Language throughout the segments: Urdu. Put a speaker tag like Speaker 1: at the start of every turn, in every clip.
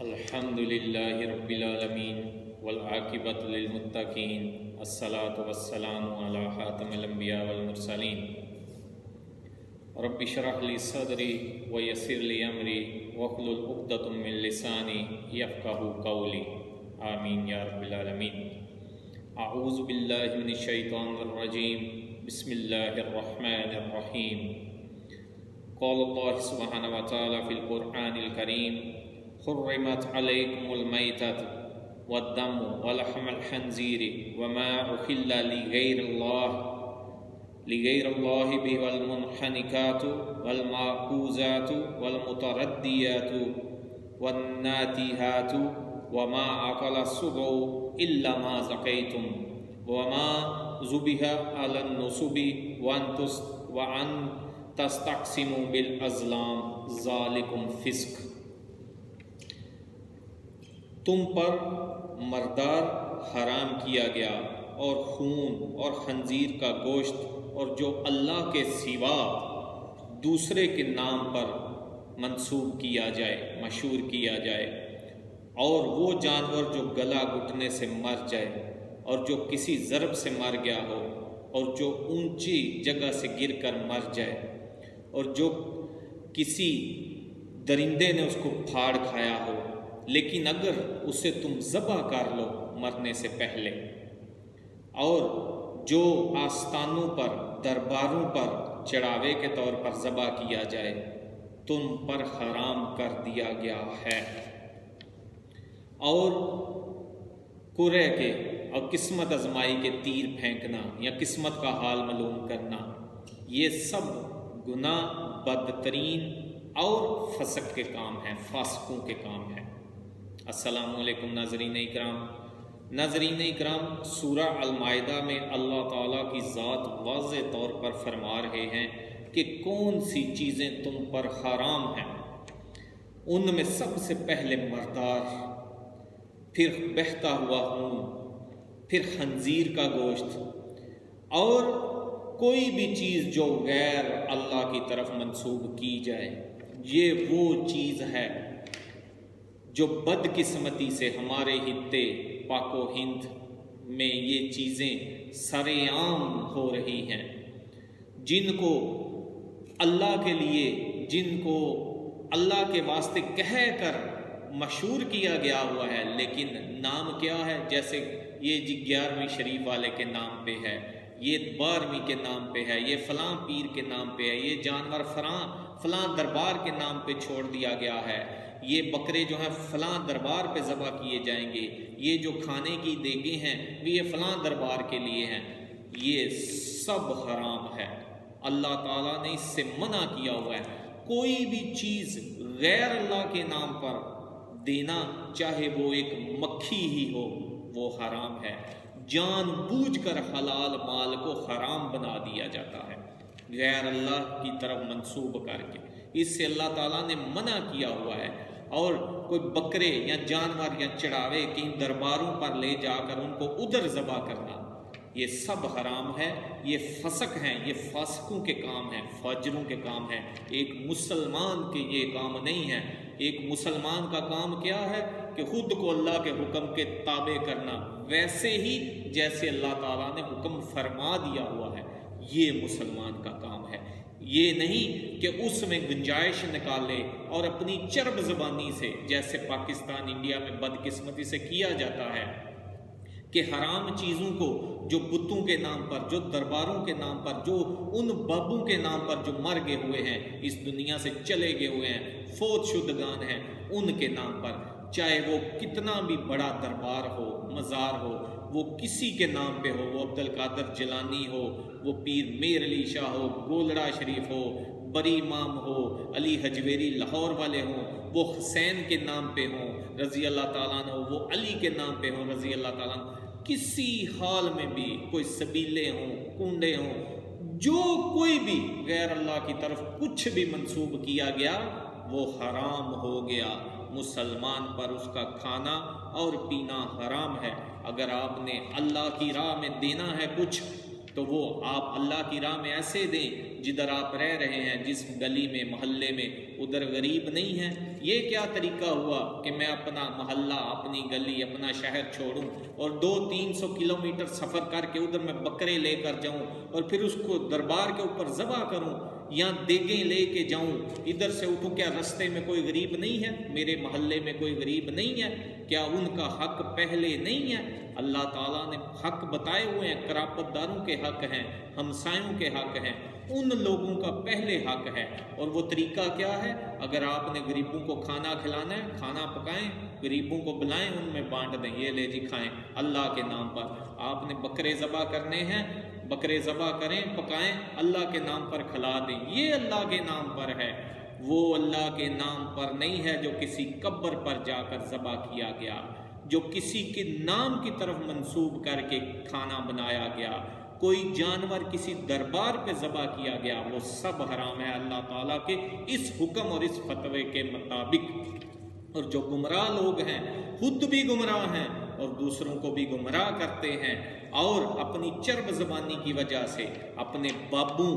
Speaker 1: الحمد للہ رب العالمین والعاقبۃ للمتقین الصلاۃ والسلام علی خاتم الانبیاء والمرسلین رب اشرح لی صدری ویسر لی امری واحلل عقدۃ من لسانی یفقہوا قولی آمین یا رب العالمین۔ اعوذ باللہ من الشیطان الرجیم، بسم اللہ الرحمن الرحیم۔ قال اللہ سبحانہ وتعالی فی القرآن الکریم: حرمت علیکم المیتۃ والدم ولحم الخنزیر وما أحل لغیر اللہ به والمنخنقات والموقوذات والمتردیات والناتیہات وما أكل السبع إلا ما ذکیتم وما ذبح علی النصب وأن تستقسموا بالأزلام ذلکم فسق۔ تم پر مردار حرام کیا گیا اور خون اور خنزیر کا گوشت اور جو اللہ کے سوا دوسرے کے نام پر منسوب کیا جائے، مشہور کیا جائے، اور وہ جانور جو گلا گھٹنے سے مر جائے اور جو کسی ضرب سے مر گیا ہو اور جو اونچی جگہ سے گر کر مر جائے اور جو کسی درندے نے اس کو پھاڑ کھایا ہو، لیکن اگر اسے تم ذبح کر لو مرنے سے پہلے، اور جو آستانوں پر، درباروں پر چڑھاوے کے طور پر ذبح کیا جائے، تم پر حرام کر دیا گیا ہے۔ اور قرعے کے اور قسمت آزمائی کے تیر پھینکنا یا قسمت کا حال معلوم کرنا، یہ سب گناہ بدترین اور فسق کے کام ہیں، فاسقوں کے کام ہیں۔ السلام علیکم ناظرین اکرام، سورہ المائدہ میں اللہ تعالیٰ کی ذات واضح طور پر فرما رہے ہیں کہ کون سی چیزیں تم پر حرام ہیں۔ ان میں سب سے پہلے مردار، پھر بہتا ہوا خون، پھر خنزیر کا گوشت، اور کوئی بھی چیز جو غیر اللہ کی طرف منسوب کی جائے۔ یہ وہ چیز ہے جو بدقسمتی سے ہمارے خطے پاک و ہند میں یہ چیزیں سر عام ہو رہی ہیں، جن کو اللہ کے لیے، جن کو اللہ کے واسطے کہہ کر مشہور کیا گیا ہوا ہے، لیکن نام کیا ہے؟ جیسے یہ 11ویں شریف والے کے نام پہ ہے، یہ 12ویں کے نام پہ ہے، یہ فلاں پیر کے نام پہ ہے، یہ جانور فلاں دربار کے نام پہ چھوڑ دیا گیا ہے، یہ بکرے جو ہیں فلاں دربار پہ ذبح کیے جائیں گے، یہ جو کھانے کی دیگیں ہیں یہ فلاں دربار کے لیے ہیں۔ یہ سب حرام ہے، اللہ تعالیٰ نے اس سے منع کیا ہوا ہے۔ کوئی بھی چیز غیر اللہ کے نام پر دینا، چاہے وہ ایک مکھی ہی ہو، وہ حرام ہے۔ جان بوجھ کر حلال مال کو حرام بنا دیا جاتا ہے، غیر اللہ کی طرف منسوب کر کے۔ اس سے اللہ تعالیٰ نے منع کیا ہوا ہے۔ اور کوئی بکرے یا جانور یا چڑھاوے کہیں درباروں پر لے جا کر ان کو ادھر ذبح کرنا، یہ سب حرام ہے، یہ فسق ہیں، یہ فاسقوں کے کام ہیں، فاجروں کے کام ہیں۔ ایک مسلمان کے یہ کام نہیں ہے۔ ایک مسلمان کا کام کیا ہے کہ خود کو اللہ کے حکم کے تابع کرنا، ویسے ہی جیسے اللہ تعالیٰ نے حکم فرما دیا ہوا ہے، یہ مسلمان کا کام ہے۔ یہ نہیں کہ اس میں گنجائش نکالے اور اپنی چرب زبانی سے، جیسے پاکستان، انڈیا میں بدقسمتی سے کیا جاتا ہے، کہ حرام چیزوں کو جو بتوں کے نام پر، جو درباروں کے نام پر، جو ان بابوں کے نام پر جو مر گئے ہوئے ہیں، اس دنیا سے چلے گئے ہوئے ہیں، فوت شدگان ہیں، ان کے نام پر، چاہے وہ کتنا بھی بڑا دربار ہو، مزار ہو، وہ کسی کے نام پہ ہو، وہ عبد القادر جیلانی ہو، وہ پیر میر علی شاہ ہو، گولڑا شریف ہو، بری امام ہو، علی حجویری لاہور والے ہوں، وہ حسین کے نام پہ ہوں رضی اللہ تعالیٰ عنہ، وہ علی کے نام پہ ہوں رضی اللہ تعالیٰ عنہ، کسی حال میں بھی کوئی سبیلے ہوں، کنڈے ہوں، جو کوئی بھی غیر اللہ کی طرف کچھ بھی منسوب کیا گیا وہ حرام ہو گیا۔ مسلمان پر اس کا کھانا اور پینا حرام ہے۔ اگر آپ نے اللہ کی راہ میں دینا ہے کچھ، تو وہ آپ اللہ کی راہ میں ایسے دیں جدھر آپ رہ رہے ہیں، جس گلی میں محلے میں ادھر غریب نہیں ہے۔ یہ کیا طریقہ ہوا کہ میں اپنا محلہ، اپنی گلی، اپنا شہر چھوڑوں اور 200-300 کلومیٹر سفر کر کے ادھر میں بکرے لے کر جاؤں اور پھر اس کو دربار کے اوپر ذبح کروں، یا دیگیں لے کے جاؤں، ادھر سے اٹھوں؟ کیا رستے میں کوئی غریب نہیں ہے؟ میرے محلے میں کوئی غریب نہیں ہے؟ کیا ان کا حق پہلے نہیں ہے؟ اللہ تعالیٰ نے حق بتائے ہوئے ہیں، قرابت داروں کے حق ہیں، ہمسایوں کے حق ہیں، ان لوگوں کا پہلے حق ہے۔ اور وہ طریقہ کیا ہے؟ اگر آپ نے غریبوں کو کھانا کھلانا ہے، کھانا پکائیں، غریبوں کو بلائیں، ان میں بانٹ دیں، یہ لے جی کھائیں اللہ کے نام پر۔ آپ نے بکرے ذبح کرنے ہیں، بکرے ذبح کریں، پکائیں، اللہ کے نام پر کھلا دیں، یہ اللہ کے نام پر ہے۔ وہ اللہ کے نام پر نہیں ہے جو کسی قبر پر جا کر ذبح کیا گیا، جو کسی کے نام کی طرف منسوب کر کے کھانا بنایا گیا، کوئی جانور کسی دربار پہ ذبح کیا گیا، وہ سب حرام ہے اللہ تعالیٰ کے اس حکم اور اس فتوے کے مطابق۔ اور جو گمراہ لوگ ہیں، خود بھی گمراہ ہیں اور دوسروں کو بھی گمراہ کرتے ہیں، اور اپنی چرب زبانی کی وجہ سے اپنے بابوں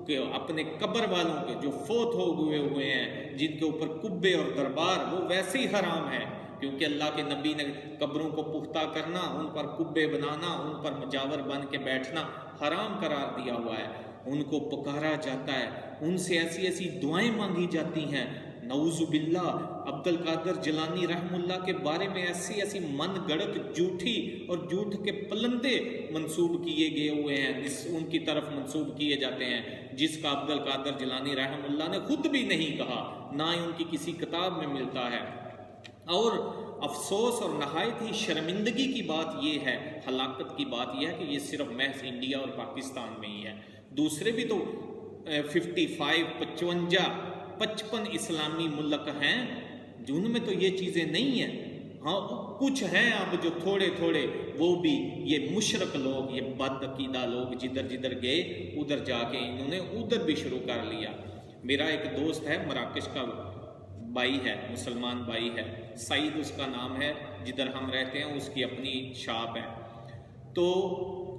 Speaker 1: کے، اپنے قبر والوں کے جو فوت ہو ہوئے ہیں، جن کے اوپر کبے اور دربار، وہ ویسے ہی حرام ہے، کیونکہ اللہ کے نبی نے قبروں کو پختہ کرنا، ان پر کبے بنانا، ان پر مجاور بن کے بیٹھنا حرام قرار دیا ہوا ہے۔ ان کو پکارا جاتا ہے، ان سے ایسی ایسی دعائیں مانگی جاتی ہیں، نعوذ باللہ۔ عبد القادر جیلانی رحم اللہ کے بارے میں ایسی ایسی من گڑت جھوٹی اور جھوٹ کے پلندے منسوب کیے گئے ہوئے ہیں، ان کی طرف منسوب کیے جاتے ہیں، جس کا عبد القادر جیلانی رحم اللہ نے خود بھی نہیں کہا، نہ ہی ان کی کسی کتاب میں ملتا ہے۔ اور افسوس اور نہایت ہی شرمندگی کی بات یہ ہے، ہلاکت کی بات یہ ہے کہ یہ صرف محض انڈیا اور پاکستان میں ہی ہے۔ دوسرے بھی تو 55 اسلامی ملک ہیں جن میں تو یہ چیزیں نہیں ہیں۔ ہاں کچھ ہیں اب جو تھوڑے تھوڑے، وہ بھی یہ مشرک لوگ، یہ بد عقیدہ لوگ جدھر جدھر گئے ادھر جا کے انہوں نے ادھر بھی شروع کر لیا۔ میرا ایک دوست ہے، مراکش کا بھائی ہے، مسلمان بھائی ہے، سعید اس کا نام ہے، جدھر ہم رہتے ہیں اس کی اپنی شاپ ہے، تو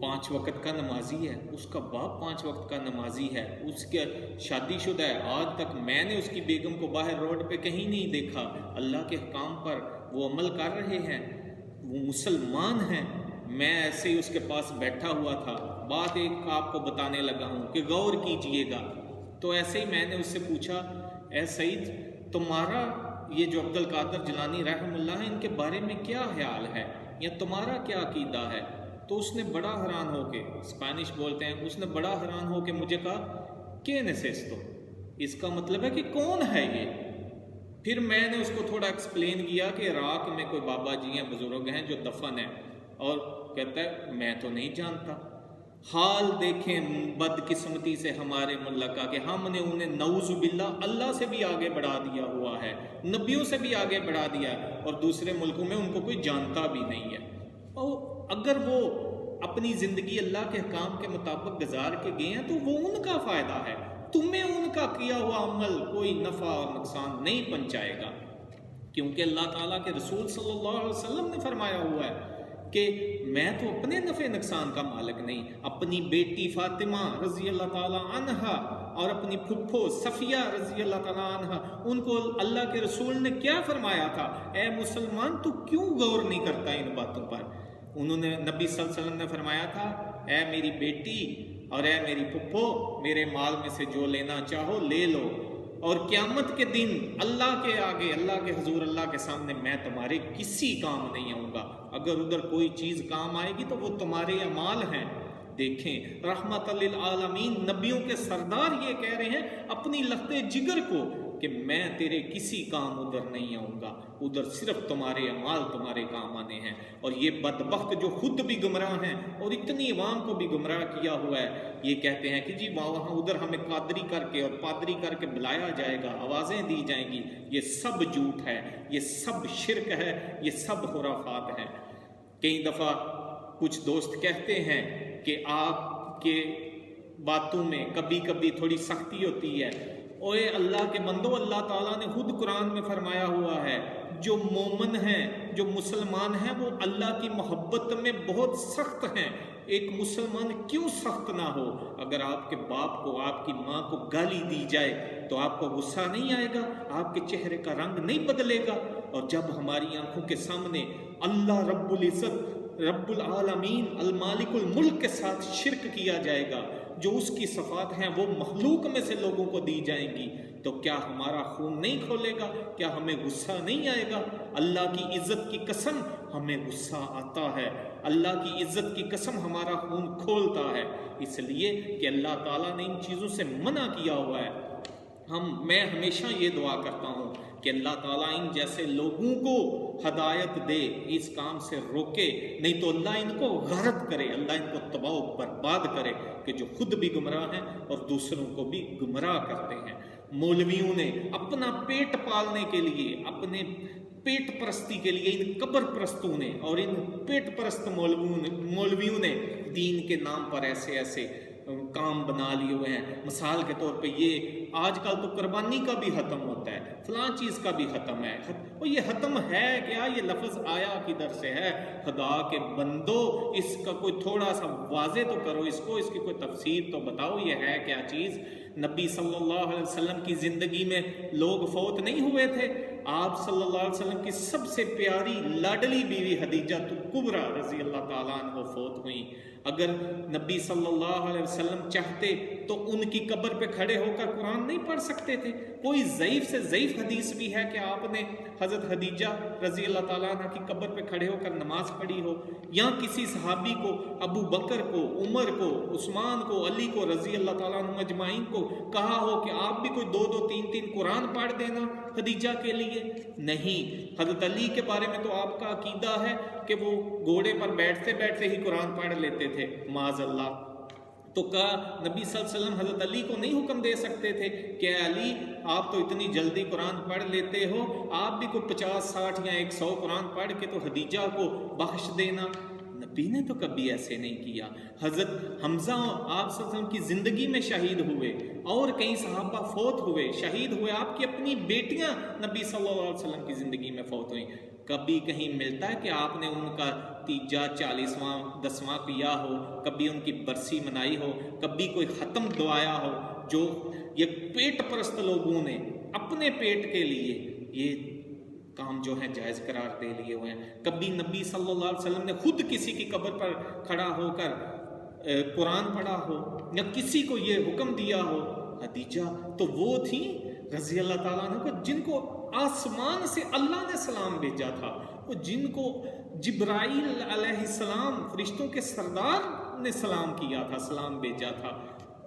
Speaker 1: 5 وقت کا نمازی ہے، اس کا باپ 5 وقت کا نمازی ہے، اس کے شادی شدہ ہے، آج تک میں نے اس کی بیگم کو باہر روڈ پہ کہیں نہیں دیکھا۔ اللہ کے حکام پر وہ عمل کر رہے ہیں، وہ مسلمان ہیں۔ میں ایسے ہی اس کے پاس بیٹھا ہوا تھا، بات ایک آپ کو بتانے لگا ہوں کہ غور کیجئے گا۔ تو ایسے ہی میں نے اس سے پوچھا، اے سعید، تمہارا یہ جو عبد القادر جیلانی رحم اللہ ہے، ان کے بارے میں کیا خیال ہے، یا تمہارا کیا عقیدہ ہے؟ تو اس نے بڑا حیران ہو کے، اسپینش بولتے ہیں، اس نے بڑا حیران ہو کے مجھے کہا ¿Quién es esto؟ اس کا مطلب ہے کہ کون ہے یہ؟ پھر میں نے اس کو تھوڑا ایکسپلین کیا کہ عراق میں کوئی بابا جی ہیں، بزرگ ہیں جو دفن ہیں، اور کہتا ہے میں تو نہیں جانتا۔ حال دیکھیں بدقسمتی سے ہمارے ملک کا کہ ہم نے انہیں نعوذ باللہ اللہ سے بھی آگے بڑھا دیا ہوا ہے، نبیوں سے بھی آگے بڑھا دیا ہے، اور دوسرے ملکوں میں ان کو کوئی جانتا بھی نہیں ہے۔ اور اگر وہ اپنی زندگی اللہ کے حکام کے مطابق گزار کے گئے ہیں تو وہ ان کا فائدہ ہے، تمہیں ان کا کیا ہوا عمل کوئی نفع اور نقصان نہیں پہنچائے گا، کیونکہ اللہ تعالیٰ کے رسول صلی اللہ علیہ وسلم نے فرمایا ہوا ہے کہ میں تو اپنے نفع نقصان کا مالک نہیں۔ اپنی بیٹی فاطمہ رضی اللہ تعالیٰ عنہا اور اپنی پھپھو صفیہ رضی اللہ تعالیٰ عنہا، ان کو اللہ کے رسول نے کیا فرمایا تھا؟ اے مسلمان، تو کیوں غور نہیں کرتا ان باتوں پر؟ انہوں نے، نبی صلی اللہ علیہ وسلم نے فرمایا تھا، اے میری بیٹی اور اے میری پھپھو، میرے مال میں سے جو لینا چاہو لے لو، اور قیامت کے دن اللہ کے آگے، اللہ کے حضور، اللہ کے سامنے میں تمہارے کسی کام نہیں آؤں گا۔ اگر ادھر کوئی چیز کام آئے گی تو وہ تمہارے اعمال ہیں۔ دیکھیں، رحمت للعالمین، نبیوں کے سردار یہ کہہ رہے ہیں اپنی لختے جگر کو کہ میں تیرے کسی کام ادھر نہیں آؤں گا، ادھر صرف تمہارے اعمال تمہارے کام آنے ہیں۔ اور یہ بدبخت جو خود بھی گمراہ ہیں اور اتنی عوام کو بھی گمراہ کیا ہوا ہے، یہ کہتے ہیں کہ جی وہاں ادھر ہمیں قادری کر کے اور پادری کر کے بلایا جائے گا، آوازیں دی جائیں گی، یہ سب جھوٹ ہے، یہ سب شرک ہے، یہ سب خرافات ہیں۔ کئی دفعہ کچھ دوست کہتے ہیں کہ آپ کے باتوں میں کبھی کبھی تھوڑی سختی ہوتی ہے، اوے اللہ کے بندو، اللہ تعالیٰ نے خود قرآن میں فرمایا ہوا ہے جو مومن ہیں، جو مسلمان ہیں، وہ اللہ کی محبت میں بہت سخت ہیں۔ ایک مسلمان کیوں سخت نہ ہو؟ اگر آپ کے باپ کو، آپ کی ماں کو گالی دی جائے تو آپ کو غصہ نہیں آئے گا، آپ کے چہرے کا رنگ نہیں بدلے گا؟ اور جب ہماری آنکھوں کے سامنے اللہ رب العزت، رب العالمین، المالک الملک کے ساتھ شرک کیا جائے گا، جو اس کی صفات ہیں وہ مخلوق میں سے لوگوں کو دی جائیں گی، تو کیا ہمارا خون نہیں کھولے گا؟ کیا ہمیں غصہ نہیں آئے گا؟ اللہ کی عزت کی قسم ہمیں غصہ آتا ہے، اللہ کی عزت کی قسم ہمارا خون کھولتا ہے، اس لیے کہ اللہ تعالیٰ نے ان چیزوں سے منع کیا ہوا ہے۔ میں ہمیشہ یہ دعا کرتا ہوں کہ اللہ تعالیٰ ان جیسے لوگوں کو ہدایت دے، اس کام سے روکے، نہیں تو اللہ ان کو غارت کرے، اللہ ان کو تباہ و برباد کرے کہ جو خود بھی گمراہ ہیں اور دوسروں کو بھی گمراہ کرتے ہیں۔ مولویوں نے اپنا پیٹ پالنے کے لیے، اپنے پیٹ پرستی کے لیے، ان قبر پرستوں نے اور ان پیٹ پرست مولویوں نے دین کے نام پر ایسے ایسے کام بنا لیے ہوئے ہیں۔ مثال کے طور پہ یہ آج کل تو قربانی کا بھی ختم ہوتا ہے، فلاں چیز کا بھی ختم ہے، اور یہ ختم ہے کیا؟ یہ لفظ آیا کدھر سے ہے؟ خدا کے بندو، اس کا کوئی تھوڑا سا واضح تو کرو، اس کی کوئی تفسیر تو بتاؤ، یہ ہے کیا چیز؟ نبی صلی اللہ علیہ وسلم کی زندگی میں لوگ فوت نہیں ہوئے تھے؟ آپ صلی اللہ علیہ وسلم کی سب سے پیاری لاڈلی بیوی خدیجہ کبریٰ رضی اللہ تعالیٰ عنہ فوت ہوئیں۔ اگر نبی صلی اللہ علیہ وسلم چاہتے تو ان کی قبر پہ کھڑے ہو کر قرآن نہیں پڑھ سکتے تھے؟ کوئی ضعیف سے ضعیف حدیث بھی ہے کہ آپ نے حضرت خدیجہ رضی اللہ تعالیٰ عنہ کی قبر پہ کھڑے ہو کر نماز پڑھی ہو؟ یا کسی صحابی کو، ابو بکر کو، عمر کو، عثمان کو، علی کو رضی اللہ تعالیٰ عنہ اجمعین کو کہا ہو کہ آپ بھی کوئی 2 3 قرآن پڑھ دینا خدیجہ کے لیے؟ نہیں۔ حضرت علی کے بارے میں تو آپ کا عقیدہ ہے کہ وہ گھوڑے پر بیٹھتے بیٹھتے ہی قرآن پڑھ لیتے تھے، معاذ اللہ۔ تو کہا نبی صلی اللہ علیہ وسلم حضرت علی کو نہیں حکم دے سکتے تھے کہ علی آپ تو اتنی جلدی قرآن پڑھ لیتے ہو، آپ بھی کوئی 50 60 یا 100 قرآن پڑھ کے تو خدیجہ کو بخش دینا؟ نبی نے تو کبھی ایسے نہیں کیا۔ حضرت حمزہ آپ صلی اللہ علیہ وسلم کی زندگی میں شہید ہوئے، اور کئی صحابہ فوت ہوئے، شہید ہوئے، آپ کی اپنی بیٹیاں نبی صلی اللہ علیہ وسلم کی زندگی میں فوت ہوئیں۔ کبھی کہیں ملتا ہے کہ آپ نے ان کا تیجا 40واں 10واں کیا ہو، کبھی ان کی برسی منائی ہو، کبھی کوئی ختم دعایا ہو؟ جو یہ پیٹ پرست لوگوں نے اپنے پیٹ کے لیے یہ کام جو ہے جائز قرار دے لیے ہوئے ہیں۔ کبھی نبی صلی اللہ علیہ وسلم نے خود کسی کی قبر پر کھڑا ہو کر قرآن پڑھا ہو یا کسی کو یہ حکم دیا ہو؟ خدیجہ تو وہ تھیں رضی اللہ تعالیٰ عنہ کو جن کو آسمان سے اللہ نے سلام بھیجا تھا، وہ جن کو جبرائیل علیہ السلام فرشتوں کے سردار نے سلام کیا تھا، سلام بھیجا تھا۔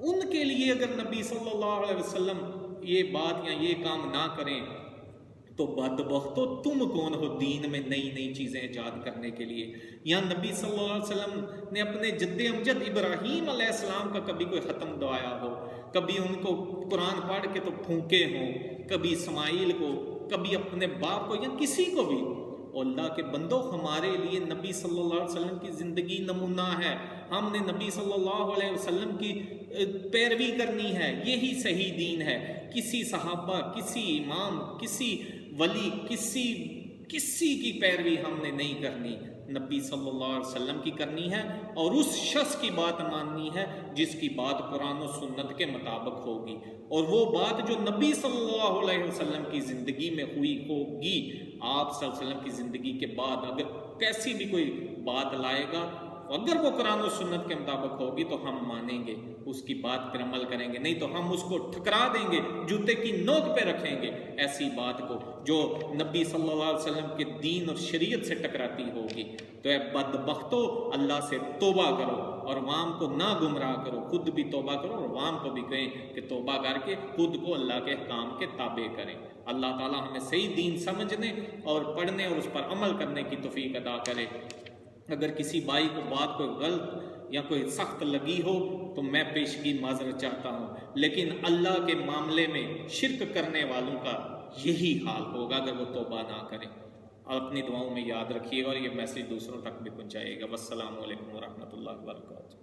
Speaker 1: ان کے لیے اگر نبی صلی اللہ علیہ وسلم یہ بات یا یہ کام نہ کریں تو بدبختو تم کون ہو دین میں نئی نئی چیزیں ایجاد کرنے کے لیے؟ یا نبی صلی اللہ علیہ وسلم نے اپنے جد امجد ابراہیم علیہ السلام کا کبھی کوئی ختم دعایا ہو، کبھی ان کو قرآن پڑھ کے تو پھونکے ہوں، کبھی اسماعیل کو، کبھی اپنے باپ کو، یا کسی کو بھی؟ اور اللہ کے بندو، ہمارے لیے نبی صلی اللہ علیہ وسلم کی زندگی نمونہ ہے، ہم نے نبی صلی اللہ علیہ وسلم کی پیروی کرنی ہے، یہی صحیح دین ہے۔ کسی صحابہ، کسی امام، کسی ولی، کسی کی پیروی ہم نے نہیں کرنی، نبی صلی اللہ علیہ وسلم کی کرنی ہے، اور اس شخص کی بات ماننی ہے جس کی بات قرآن و سنت کے مطابق ہوگی، اور وہ بات جو نبی صلی اللہ علیہ وسلم کی زندگی میں ہوئی ہوگی۔ آپ صلی اللہ علیہ وسلم کی زندگی کے بعد اگر کیسی بھی کوئی بات لائے گا، اگر وہ قرآن و سنت کے مطابق ہوگی تو ہم مانیں گے، اس کی بات پر عمل کریں گے، نہیں تو ہم اس کو ٹھکرا دیں گے، جوتے کی نوک پہ رکھیں گے ایسی بات کو جو نبی صلی اللہ علیہ وسلم کے دین اور شریعت سے ٹکراتی ہوگی۔ تو اے بدبختو، اللہ سے توبہ کرو اور عوام کو نہ گمراہ کرو، خود بھی توبہ کرو اور عوام کو بھی کہیں کہ توبہ کر کے خود کو اللہ کے احکام کے تابع کریں۔ اللہ تعالی ہمیں صحیح دین سمجھنے اور پڑھنے اور اس پر عمل کرنے کی توفیق عطا کرے۔ اگر کسی بھائی کو بات کوئی غلط یا کوئی سخت لگی ہو تو میں پیشگی معذرت چاہتا ہوں، لیکن اللہ کے معاملے میں شرک کرنے والوں کا یہی حال ہوگا اگر وہ توبہ نہ کریں۔ اور اپنی دعاؤں میں یاد رکھیے گا اور یہ میسیج دوسروں تک بھی پہنچائیے گا۔ والسلام علیکم ورحمۃ اللہ وبرکاتہ۔